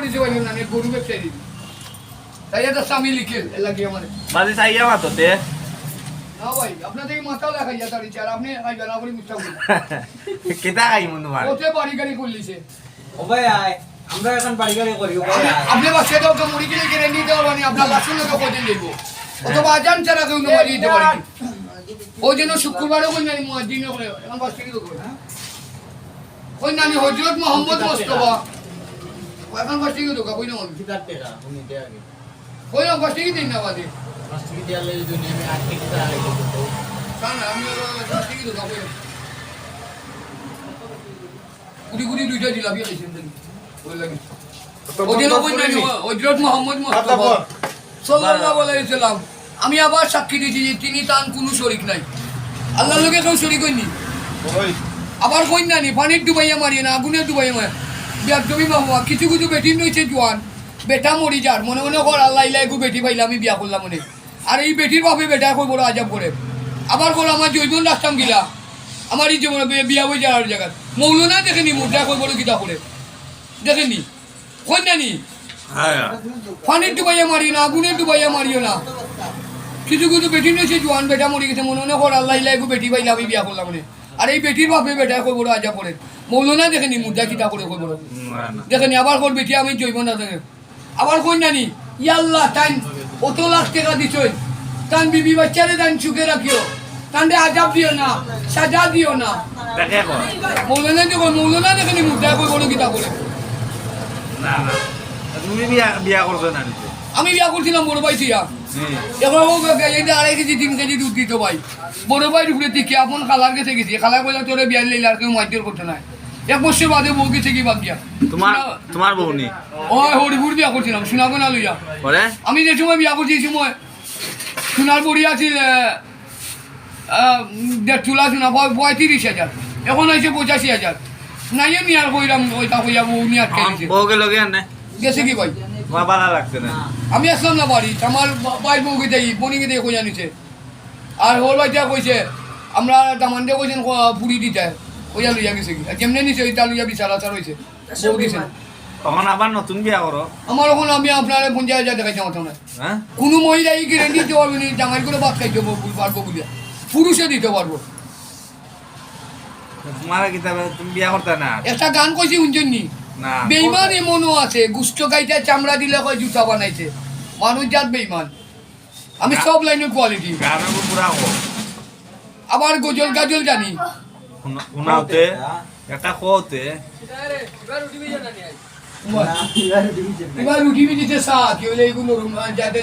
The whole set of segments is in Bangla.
পরিচয় পাইল না গরু ব্যবসায়ী তাই একটা স্বামী লিখে লাগিয়ে আমার মাঝে চাইয়া মাততে না ভাই আপনার থেকে মাথা লেখাই যা তার আর আপনি আইবেন না বলে বুঝতে পারবেন কেতা খাই মন তোমার ওতে বাড়ি গাড়ি করলিছে ও ভাই আয় আমরা এখন বাড়ি গাড়ি করি ও ভাই আয় আপনি বাচ্চা দাও তো মুড়ি কিনে কিনে নিতে পারবেন আপনার বাসন লোক কোদিন দেবো অথবা আজান ছাড়া কেউ নমারি দিতে পারি ওই জন্য শুক্রবারও কই নানি মুয়াজ্জিনও করে এখন বাস থেকে দেবো কই নানি হযরত মুহাম্মদ মুস্তাফা এখন বাস থেকে দেবো কই না আমি কিতাব টেকা উনি দে আগে কই না বাস থেকে দিন না বাদে বাস থেকে দিয়ালে দুনিয়া মে আটকে কিতা আগে কানা আমি বাস থেকে দেবো কই কুড়ি কুড়ি দুইটা জিলাপি আইছেন দেন ওই লাগে ওই জন্য কই নানি হযরত মুহাম্মদ মুস্তাফা সাল্লাল্লাহু আলাইহি ওয়াসাল্লাম আমি আবার সাক্ষী দিয়েছি যে তিনি তান কোনো শরীক নাই আল্লাহর লগে কেউ শরীক হয়নি আবার কই নানি পানির ডুবাইয়া মারিয়ে না আগুনের ডুবাইয়া মারে বিয়ার জমি বাবা কিছু কিছু বেটি নইছে জোয়ান বেটা মরি যার মনে মনে কর আল্লাহ ইলাইকু বেটি পাইলে আমি বিয়া করলাম মনে আর এই বেটির বাপে বেটা কই বড় আজাব করে আবার কর আমার জৈবন রাস্তাম গিলা আমার এই জীবনে বিয়া হয়ে যাওয়ার জায়গা মৌলনা দেখেনি মুদ্রা কই বড় গীতা করে দেখেনি কই নানি পানির ডুবাইয়া মারিও না আগুনের ডুবাইয়া মারিও না কিছু কিছু বেটি নইছে জোয়ান বেটা মরি গেছে মনে মনে কর আল্লাহ ইলাইকু বেটি পাইলে আমি বিয়া করলাম মনে আর এই বেটির বাপে বেটা কই বড় আজাব করে মৌলনা দেখেনি মুদ্রা কিতা করে কই বড় দেখেনি আবার কর বেটি আমি জৈব না দেখে আবার কই নানি ইয়াল্লাহ টাইম কত লাখ টাকা দিছই তান বিবি বাচ্চারে দান সুখে রাখিও তান্ডে আজাব দিও না সাজা দিও না দেখে কো মৌলনা দেখেনি মুদ্রা কই বড় কিতা করে না না তুমি বিয়া করছো না নিতে আমি বিয়া করছিলাম বড় ভাই তিয়া এখন এই 2.5 কেজি 3 কেজি দুধ দিত ভাই বড় ভাই ঘুরে দিকে আপন খালার কাছে গেছি খালা কইলা তোরে বিয়া লইলা আর কেউ মাইর করতে নাই 1 বছর বাদে বউ গেছে কি বাকিয়া তোমার বউনি ওই হরিপুর বিয়া করছিলাম শোনাবো না লইয়া পরে আমি যে সময় বিয়া করছি এই সময় সোনার বড়ি আছিল 1.5 তোলা সোনা 35,000 এখন হয়েছে 85,000 নাই আমি আর কইরাম ওইটা কইয়া বউ নিয়ে আটকে গেছে বউকে লগে আনে গেছে কি ভাই তোমার ভালো লাগছে না আমি আসলাম না বাড়ি আমার ভাই বউকে দেই বনিকে দিয়ে কইয়া নিছে আর ওর ভাইটা কইছে আমরা দামান দিয়ে কইছেন পুরি দিতে কইয়া লইয়া গেছে কি কেমনে নিছে ওইটা লইয়া বিচার আচার হয়েছে বউ দিছে তখন আবার নতুন বিয়া করো আমার এখন আমি আপনার 50,000 দেখাইছি আমার না হ্যাঁ কোনো মহিলা এই গ্যারেন্টি দিতে পারবে না জামাই করে ভাত খাইতে পারবো বলিয়া পুরুষে দিতে পারবো তোমার কিতাবে তুমি বিয়া করতে না একটা গান কইছি শুনছেননি না বেইমান এমনও আছে গুস্ত গাইতে চামড়া দিলে কয় জুতা বানাইছে মানুষ জাত বেইমান আমি সব লাইনের কোয়ালিটি গানের পুরা কো আবার গজল গাজল জানি উনাতে একটা কোতে এবার রুটি দিতে চা কি হলে এগুলো যাতে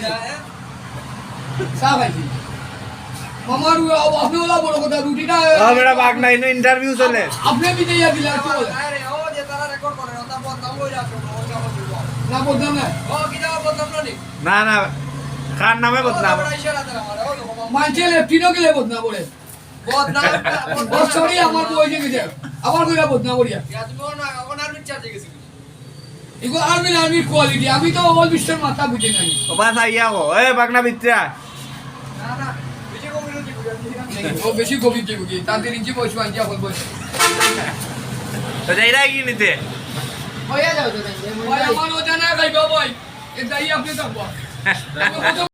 চা খাইছি আমার আপনি ওলা বড় কথা রুটিটা মেরা বাগ নাই নো ইন্টারভিউ চলে আপনি বিজে ইয়া দিলা তো না বলতাম না না না কার নামে বদনাম মানছে লেফটিনো গেলে বদনা বলে সরি আমার বই গেছে আবার কইরা বদনা করিয়া এগো আর্মির কোয়ালিটি আমি তো অল বিশ্বের মাথা বুঝে নাই ও বাস আইয়া গো এ বাগনা বিত্রা ও বেশি গভীর কি বুঝি তাদের ইঞ্চি বয়স আইয়া বলবো তো যাইরা কি নিতে ভাই আমার ওটা না খাইবা ভাই এটা আপনি থাকবা